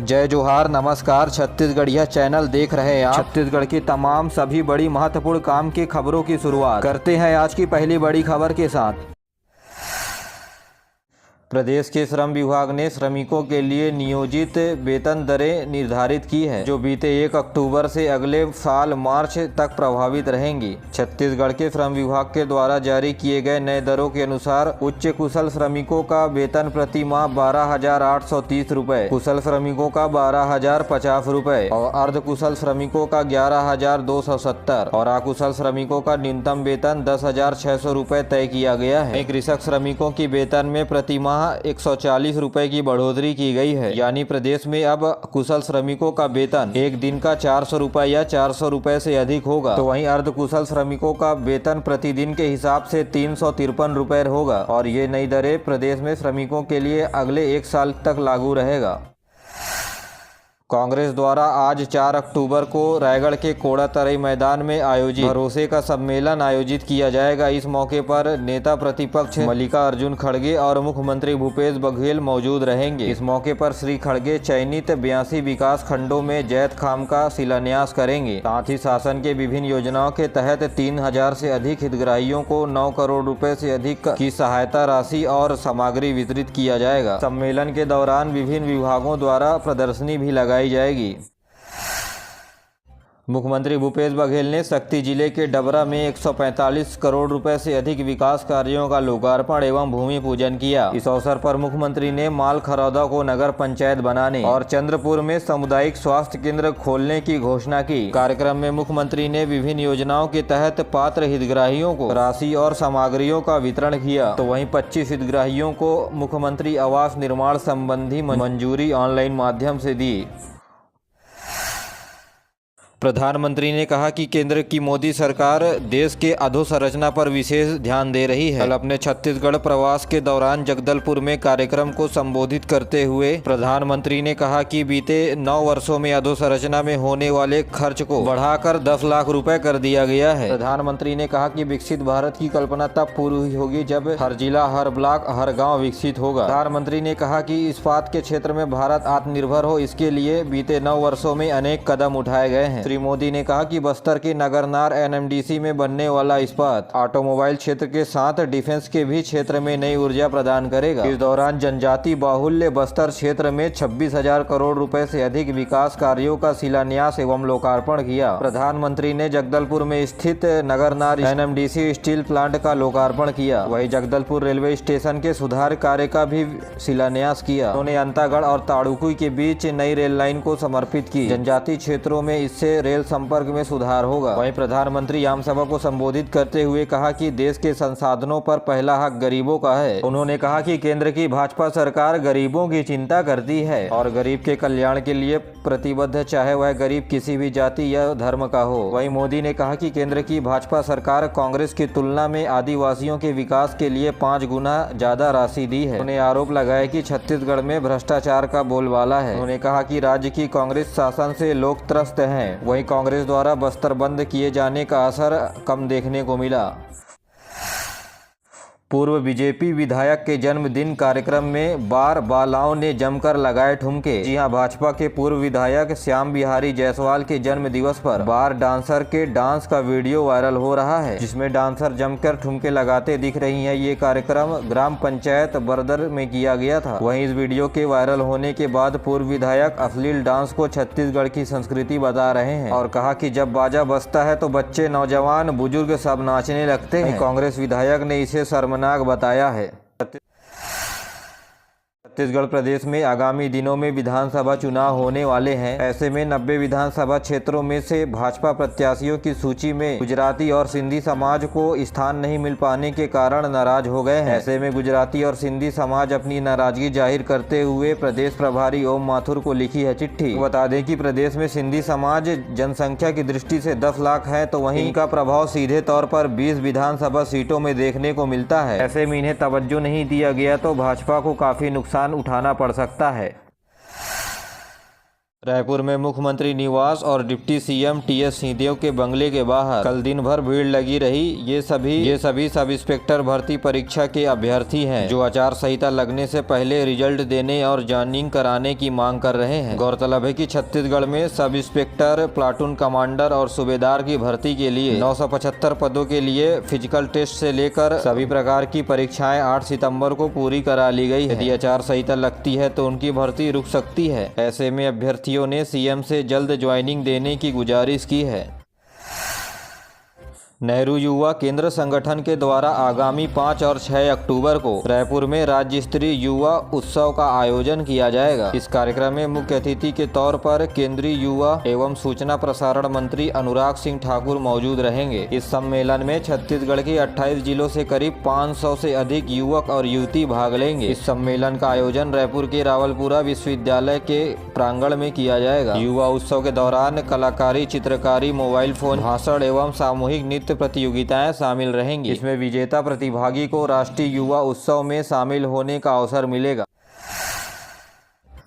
जय जोहार, नमस्कार। छत्तीसगढ़िया चैनल देख रहे हैं आप। छत्तीसगढ़ की तमाम सभी बड़ी महत्वपूर्ण काम की खबरों की शुरुआत करते हैं आज की पहली बड़ी खबर के साथ। प्रदेश के श्रम विभाग ने श्रमिकों के लिए नियोजित वेतन दरें निर्धारित की है, जो बीते 1 अक्टूबर से अगले साल मार्च तक प्रभावित रहेंगी। छत्तीसगढ़ के श्रम विभाग के द्वारा जारी किए गए नए दरों के अनुसार उच्च कुशल श्रमिकों का वेतन प्रति माह 12,830 रुपए, कुशल श्रमिकों का 12,050 रुपए और अर्ध कुशल श्रमिकों का 11,270 और अकुशल श्रमिकों का न्यूनतम वेतन 10,600 रुपए तय किया गया है। कृषक श्रमिकों की वेतन में प्रति माह 140 रुपए की बढ़ोतरी की गई है, यानी प्रदेश में अब कुशल श्रमिकों का वेतन एक दिन का 400 रुपए या 400 रुपए से अधिक होगा, तो वहीं अर्ध कुशल श्रमिकों का वेतन प्रतिदिन के हिसाब से 353 रुपए होगा और ये नई दरें प्रदेश में श्रमिकों के लिए अगले 1 साल तक लागू रहेगा। कांग्रेस द्वारा आज 4 अक्टूबर को रायगढ़ के कोड़ातरई मैदान में आयोजित भरोसे का सम्मेलन आयोजित किया जाएगा। इस मौके पर नेता प्रतिपक्ष मल्लिकार्जुन खड़गे और मुख्यमंत्री भूपेश बघेल मौजूद रहेंगे। इस मौके पर श्री खड़गे चयनित 82 विकास खंडों में जैत खाम का शिलान्यास करेंगे। साथ ही शासन के विभिन्न योजनाओं के तहत 3000 से अधिक हितग्राहियों को 9 करोड़ रुपए से अधिक की सहायता राशि और सामग्री वितरित किया जाएगा। सम्मेलन के दौरान विभिन्न विभागों द्वारा प्रदर्शनी भी लगाई जाएगी। मुख्यमंत्री भूपेश बघेल ने शक्ति जिले के डबरा में 145 करोड़ रुपए से अधिक विकास कार्यों का लोकार्पण एवं भूमि पूजन किया। इस अवसर पर मुख्यमंत्री ने माल खरौदा को नगर पंचायत बनाने और चंद्रपुर में सामुदायिक स्वास्थ्य केंद्र खोलने की घोषणा की। कार्यक्रम में मुख्यमंत्री ने विभिन्न योजनाओं के तहत पात्र हितग्राहियों को राशि और सामग्रियों का वितरण किया, तो वहीं 25 हितग्राहियों को मुख्यमंत्री आवास निर्माण संबंधी मंजूरी ऑनलाइन माध्यम से दी। प्रधानमंत्री ने कहा कि केंद्र की मोदी सरकार देश के अधोसंरचना पर विशेष ध्यान दे रही है। कल अपने छत्तीसगढ़ प्रवास के दौरान जगदलपुर में कार्यक्रम को संबोधित करते हुए प्रधानमंत्री ने कहा कि बीते 9 वर्षों में अधोसंरचना में होने वाले खर्च को बढ़ाकर 10 लाख रुपए कर दिया गया है। प्रधानमंत्री ने कहा कि विकसित भारत की कल्पना तब पूरी होगी जब हर जिला, हर ब्लॉक, हर गाँव विकसित होगा। प्रधानमंत्री ने कहा कि इस्पात के क्षेत्र में भारत आत्मनिर्भर हो, इसके लिए बीते 9 वर्षों में अनेक कदम उठाए गए हैं। श्री मोदी ने कहा कि बस्तर के नगरनार NMDC में बनने वाला इस्पात ऑटोमोबाइल क्षेत्र के साथ डिफेंस के भी क्षेत्र में नई ऊर्जा प्रदान करेगा। इस दौरान जनजाति बाहुल्य बस्तर क्षेत्र में 26,000 करोड़ रुपए से अधिक विकास कार्यों का शिलान्यास एवं लोकार्पण किया। प्रधानमंत्री ने जगदलपुर में स्थित नगरनार NMDC स्टील प्लांट का लोकार्पण किया। वहीं जगदलपुर रेलवे स्टेशन के सुधार कार्य का भी शिलान्यास किया। उन्होंने अंतागढ़ और ताड़ुकुई के बीच नई रेल लाइन को समर्पित की। जनजातीय क्षेत्रों में इससे रेल संपर्क में सुधार होगा। वहीं प्रधानमंत्री आम सभा को संबोधित करते हुए कहा कि देश के संसाधनों पर पहला हक गरीबों का है। उन्होंने कहा कि केंद्र की भाजपा सरकार गरीबों की चिंता करती है और गरीब के कल्याण के लिए प्रतिबद्ध, चाहे वह गरीब किसी भी जाति या धर्म का हो। वहीं मोदी ने कहा कि केंद्र की भाजपा सरकार कांग्रेस की तुलना में आदिवासियों के विकास के लिए 5 गुना ज्यादा राशि दी है। उन्हें आरोप लगाया कि छत्तीसगढ़ में भ्रष्टाचार का बोलबाला है। उन्होंने कहा कि राज्य की कांग्रेस शासन से लोग त्रस्त हैं। वहीं कांग्रेस द्वारा बस्तर बंद किए जाने का असर कम देखने को मिला। पूर्व बीजेपी विधायक के जन्मदिन कार्यक्रम में बार बालाओं ने जमकर लगाए ठुमके। जी हां, भाजपा के पूर्व विधायक श्याम बिहारी जायसवाल के जन्म दिवस पर बार डांसर के डांस का वीडियो वायरल हो रहा है, जिसमें डांसर जमकर ठुमके लगाते दिख रही हैं। ये कार्यक्रम ग्राम पंचायत बरदर में किया गया था। वहीं इस वीडियो के वायरल होने के बाद पूर्व विधायक अश्लील डांस को छत्तीसगढ़ की संस्कृति बता रहे हैं और कहा कि जब बाजा बजता है तो बच्चे, नौजवान, बुजुर्ग सब नाचने लगते हैं। कांग्रेस विधायक ने इसे शर्मनाक बताया है। छत्तीसगढ़ प्रदेश में आगामी दिनों में विधानसभा चुनाव होने वाले हैं। ऐसे में 90 विधानसभा क्षेत्रों में से भाजपा प्रत्याशियों की सूची में गुजराती और सिंधी समाज को स्थान नहीं मिल पाने के कारण नाराज हो गए हैं। ऐसे में गुजराती और सिंधी समाज अपनी नाराजगी जाहिर करते हुए प्रदेश प्रभारी ओम माथुर को लिखी है चिट्ठी। बता दें कि प्रदेश में सिंधी समाज जनसंख्या की दृष्टि से 10 लाख है, तो वहीं इनका प्रभाव सीधे तौर पर 20 विधानसभा सीटों में देखने को मिलता है। ऐसे में इन्हें तवज्जो नहीं दिया गया तो भाजपा को काफी नुकसान उठाना पड़ सकता है। रायपुर में मुख्यमंत्री निवास और डिप्टी सीएम टीएस सिंहदेव के बंगले के बाहर कल दिन भर भीड़ लगी रही। ये सभी सब इंस्पेक्टर भर्ती परीक्षा के अभ्यर्थी हैं जो आचार संहिता लगने से पहले रिजल्ट देने और जॉइनिंग कराने की मांग कर रहे हैं। गौरतलब है कि छत्तीसगढ़ में सब इंस्पेक्टर, प्लाटून कमांडर और सूबेदार की भर्ती के लिए 975 पदों के लिए फिजिकल टेस्ट से लेकर सभी प्रकार की परीक्षाएं 8 सितंबर को पूरी करा ली गई है। यदि आचार संहिता लगती है तो उनकी भर्ती रुक सकती है। ऐसे में अभ्यर्थी ने सीएम से जल्द ज्वाइनिंग देने की गुजारिश की है। नेहरू युवा केंद्र संगठन के द्वारा आगामी 5 और 6 अक्टूबर को रायपुर में राज्य स्तरीय युवा उत्सव का आयोजन किया जाएगा। इस कार्यक्रम में मुख्य अतिथि के तौर पर केंद्रीय युवा एवं सूचना प्रसारण मंत्री अनुराग सिंह ठाकुर मौजूद रहेंगे। इस सम्मेलन में छत्तीसगढ़ के 28 जिलों से करीब 500 से अधिक युवक और युवती भाग लेंगे। इस सम्मेलन का आयोजन रायपुर के रावलपुरा विश्वविद्यालय के प्रांगण में किया जाएगा। युवा उत्सव के दौरान कलाकारी, चित्रकारी, मोबाइल फोन, भाषण एवं सामूहिक नृत्य प्रतियोगिताएं शामिल रहेंगी। इसमें विजेता प्रतिभागी को राष्ट्रीय युवा उत्सव में शामिल होने का अवसर मिलेगा।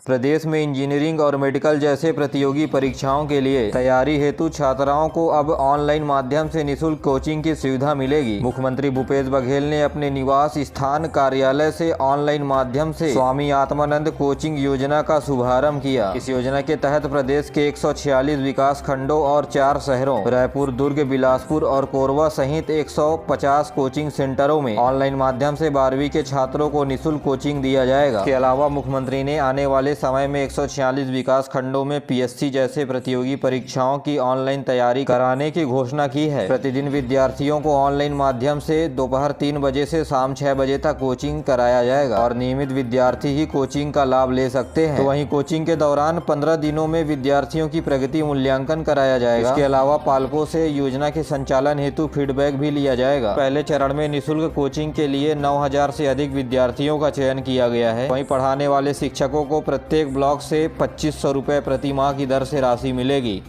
प्रदेश में इंजीनियरिंग और मेडिकल जैसे प्रतियोगी परीक्षाओं के लिए तैयारी हेतु छात्राओं को अब ऑनलाइन माध्यम से निःशुल्क कोचिंग की सुविधा मिलेगी। मुख्यमंत्री भूपेश बघेल ने अपने निवास स्थान कार्यालय से ऑनलाइन माध्यम से स्वामी आत्मानंद कोचिंग योजना का शुभारंभ किया। इस योजना के तहत प्रदेश के 146 विकास खंडों और 4 शहरों रायपुर, दुर्ग, बिलासपुर और कोरबा सहित 150 कोचिंग सेंटरों में ऑनलाइन माध्यम से 12वीं के छात्रों को निःशुल्क कोचिंग दिया जाएगा। इसके अलावा मुख्यमंत्री ने आने वाले समय में 146 विकास खंडों में पीएससी जैसे प्रतियोगी परीक्षाओं की ऑनलाइन तैयारी कराने की घोषणा की है। प्रतिदिन विद्यार्थियों को ऑनलाइन माध्यम से दोपहर 3 बजे से शाम 6 बजे तक कोचिंग कराया जाएगा और नियमित विद्यार्थी ही कोचिंग का लाभ ले सकते हैं। तो वहीं कोचिंग के दौरान 15 दिनों में विद्यार्थियों की प्रगति मूल्यांकन कराया जाएगा। इसके अलावा पालकों से योजना के संचालन हेतु फीडबैक भी लिया जाएगा। पहले चरण में निःशुल्क कोचिंग के लिए 9000 से अधिक विद्यार्थियों का चयन किया गया है। वहीं पढ़ाने वाले शिक्षकों को प्रत्येक ब्लॉक से 2500 रुपए प्रति माह की दर से राशि मिलेगी।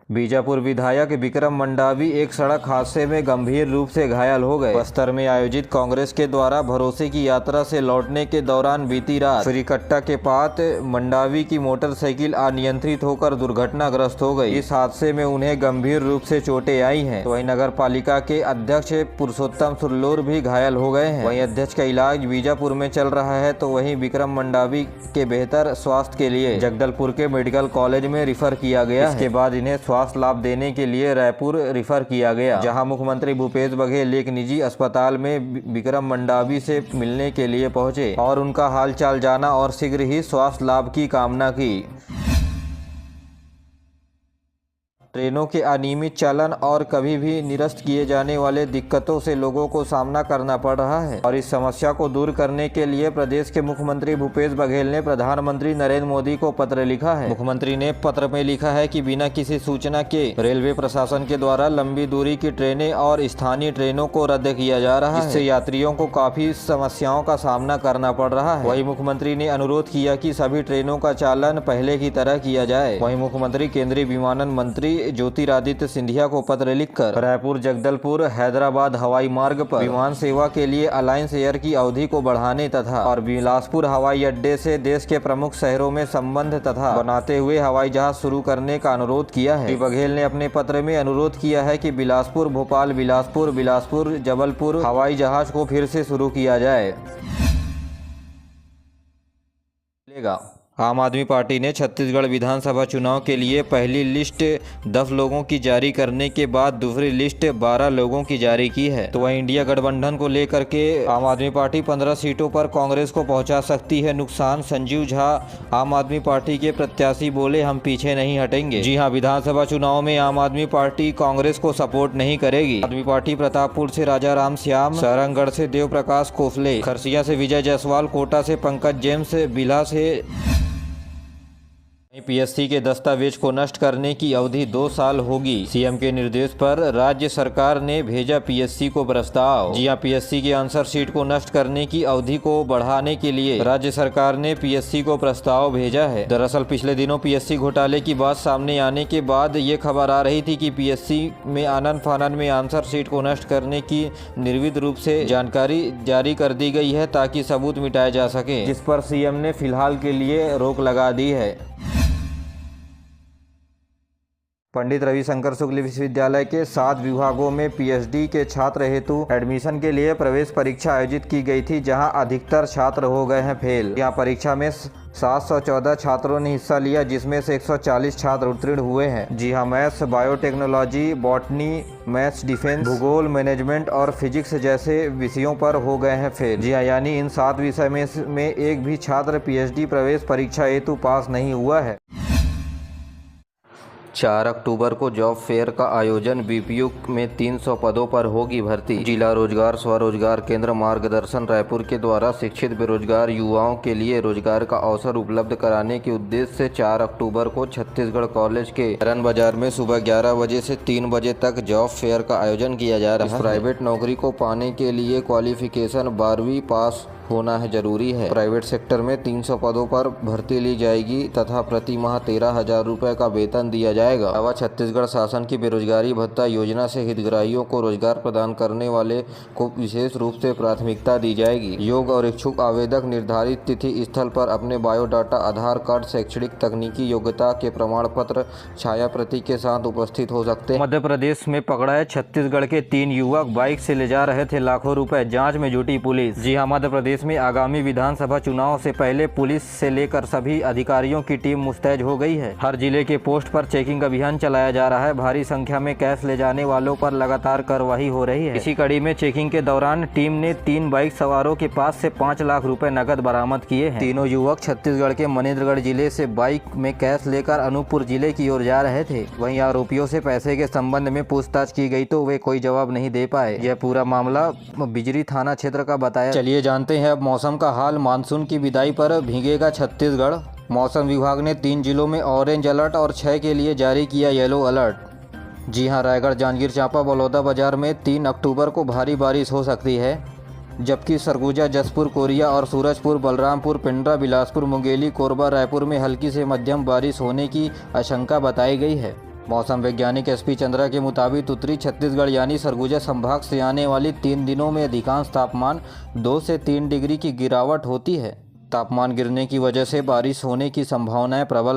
बीजापुर विधायक विक्रम मंडावी एक सड़क हादसे में गंभीर रूप से घायल हो गए। बस्तर में आयोजित कांग्रेस के द्वारा भरोसे की यात्रा से लौटने के दौरान बीती रात श्रीकट्टा के पास मंडावी की मोटरसाइकिल अनियंत्रित होकर दुर्घटनाग्रस्त हो गई। इस हादसे में उन्हें गंभीर रूप से चोटें आई हैं। तो वहीं नगर पालिका के अध्यक्ष पुरुषोत्तम सुल्लोर भी घायल हो गए हैं। वहीं अध्यक्ष का इलाज बीजापुर में चल रहा है। तो वहीं विक्रम मंडावी के बेहतर स्वास्थ्य के लिए जगदलपुर के मेडिकल कॉलेज में रिफर किया गया। इसके बाद इन्हें स्वास्थ्य लाभ देने के लिए रायपुर रिफर किया गया, जहां मुख्यमंत्री भूपेश बघेल एक निजी अस्पताल में विक्रम मंडावी से मिलने के लिए पहुंचे और उनका हालचाल जाना और शीघ्र ही स्वास्थ्य लाभ की कामना की। ट्रेनों के अनियमित चालन और कभी भी निरस्त किए जाने वाले दिक्कतों से लोगों को सामना करना पड़ रहा है और इस समस्या को दूर करने के लिए प्रदेश के मुख्यमंत्री भूपेश बघेल ने प्रधानमंत्री नरेंद्र मोदी को पत्र लिखा है। मुख्यमंत्री ने पत्र में लिखा है कि बिना किसी सूचना के रेलवे प्रशासन के द्वारा लंबी दूरी की ट्रेनें और स्थानीय ट्रेनों को रद्द किया जा रहा है, जिससे यात्रियों को काफी समस्याओं का सामना करना पड़ रहा है। वहीं मुख्यमंत्री ने अनुरोध किया कि सभी ट्रेनों का चालन पहले की तरह किया जाए। वहीं मुख्यमंत्री केंद्रीय विमानन मंत्री ज्योतिरादित्य सिंधिया को पत्र लिखकर रायपुर, जगदलपुर, हैदराबाद हवाई मार्ग पर विमान सेवा के लिए अलायंस एयर की अवधि को बढ़ाने तथा और बिलासपुर हवाई अड्डे से देश के प्रमुख शहरों में संबंध तथा बनाते हुए हवाई जहाज शुरू करने का अनुरोध किया है। श्री बघेल ने अपने पत्र में अनुरोध किया है कि बिलासपुर, भोपाल, बिलासपुर, जबलपुर हवाई जहाज को फिर से शुरू किया जाए। आम आदमी पार्टी ने छत्तीसगढ़ विधानसभा चुनाव के लिए पहली लिस्ट 10 लोगों की जारी करने के बाद दूसरी लिस्ट 12 लोगों की जारी की है। तो वह इंडिया गठबंधन को लेकर के आम आदमी पार्टी 15 सीटों पर कांग्रेस को पहुंचा सकती है नुकसान। संजीव झा आम आदमी पार्टी के प्रत्याशी बोले, हम पीछे नहीं हटेंगे। जी हां, विधानसभा चुनाव में आम आदमी पार्टी कांग्रेस को सपोर्ट नहीं करेगी। आदमी पार्टी प्रतापपुर से राजा राम श्याम, सारंगगढ़ से देव प्रकाश कोफले, खरसिया से विजय जायसवाल, कोटा से पंकज जेम्स, बिल्हा से पीएससी के दस्तावेज को नष्ट करने की अवधि 2 साल होगी। सीएम के निर्देश पर राज्य सरकार ने भेजा पीएससी को प्रस्ताव। जी हां, पीएससी की आंसर शीट को नष्ट करने की अवधि को बढ़ाने के लिए राज्य सरकार ने पीएससी को प्रस्ताव भेजा है। दरअसल पिछले दिनों पीएससी घोटाले की बात सामने आने के बाद ये खबर आ रही थी कि पीएससी में आनन फानन में आंसर शीट को नष्ट करने की निर्विध रूप से जानकारी जारी कर दी गई है ताकि सबूत मिटाए जा सके, जिस पर सीएम ने फिलहाल के लिए रोक लगा दी है। पंडित रविशंकर शुक्ल विश्वविद्यालय के 7 विभागों में पीएचडी के छात्र हेतु एडमिशन के लिए प्रवेश परीक्षा आयोजित की गई थी, जहां अधिकतर छात्र हो गए हैं फेल। यहां परीक्षा में 714 छात्रों ने हिस्सा लिया, जिसमें से 140 छात्र उत्तीर्ण हुए हैं। जी हां, maths, biotechnology, botany, maths, defence, भूगोल, मैनेजमेंट और फिजिक्स जैसे विषयों पर हो गए हैं फेल। जी हां, यानी इन 7 विषय में एक भी छात्र पीएचडी प्रवेश परीक्षा हेतु पास नहीं हुआ है। 4 अक्टूबर को जॉब फेयर का आयोजन, बीपीयू में 300 पदों पर होगी भर्ती। जिला रोजगार स्वरोजगार केंद्र मार्गदर्शन रायपुर के द्वारा शिक्षित बेरोजगार युवाओं के लिए रोजगार का अवसर उपलब्ध कराने के उद्देश्य से 4 अक्टूबर को छत्तीसगढ़ कॉलेज के रन बाजार में सुबह 11 बजे से 3 बजे तक जॉब फेयर का आयोजन किया जा रहा है। प्राइवेट नौकरी को पाने के लिए क्वालिफिकेशन 12वीं पास होना है जरूरी है। प्राइवेट सेक्टर में 300 पदों पर भर्ती ली जाएगी तथा प्रति माह 13,000 रुपये का वेतन दिया जाएगा। अलावा छत्तीसगढ़ शासन की बेरोजगारी भत्ता योजना से हितग्राहियों को रोजगार प्रदान करने वाले को विशेष रूप से प्राथमिकता दी जाएगी। योग्य और इच्छुक आवेदक निर्धारित तिथि स्थल पर अपने बायोडाटा, आधार कार्ड, शैक्षणिक तकनीकी योग्यता के प्रमाण पत्र, छाया प्रति के साथ उपस्थित हो सकते हैं। मध्य प्रदेश में पकड़ा है छत्तीसगढ़ के 3 युवक, बाइक से ले जा रहे थे लाखों रुपए, जाँच में जुटी पुलिस। जी हाँ, मध्य प्रदेश में आगामी विधानसभा चुनाव से पहले पुलिस से लेकर सभी अधिकारियों की टीम मुस्तैद हो गई है। हर जिले के पोस्ट पर चेकिंग अभियान चलाया जा रहा है। भारी संख्या में कैश ले जाने वालों पर लगातार कार्रवाई हो रही है। इसी कड़ी में चेकिंग के दौरान टीम ने 3 बाइक सवारों के पास से 5 लाख रुपए नकद बरामद किए हैं। तीनों युवक छत्तीसगढ़ के मनेन्द्रगढ़ जिले से बाइक में कैश लेकर अनूपपुर जिले की ओर जा रहे थे। वहीं आरोपियों से पैसे के संबंध में पूछताछ की गई तो वे कोई जवाब नहीं दे पाए। यह पूरा मामला बिजरी थाना क्षेत्र का बताया। चलिए जानते हैं अब मौसम का हाल। मानसून की विदाई पर भीगेगा छत्तीसगढ़। मौसम विभाग ने 3 जिलों में ऑरेंज अलर्ट और 6 के लिए जारी किया येलो अलर्ट। जी हां, रायगढ़, जांजगीर चांपा, बलौदाबाजार में 3 अक्टूबर को भारी बारिश हो सकती है, जबकि सरगुजा, जसपुर, कोरिया और सूरजपुर, बलरामपुर, पिंडरा, बिलासपुर, मुंगेली, कोरबा, रायपुर में हल्की से मध्यम बारिश होने की आशंका बताई गई है। मौसम वैज्ञानिक एसपी चंद्रा के मुताबिक उत्तरी छत्तीसगढ़ यानी सरगुजा संभाग से आने वाली 3 दिनों में अधिकांश तापमान 2 से 3 डिग्री की गिरावट होती है। तापमान गिरने की वजह से बारिश होने की संभावनाएं प्रबल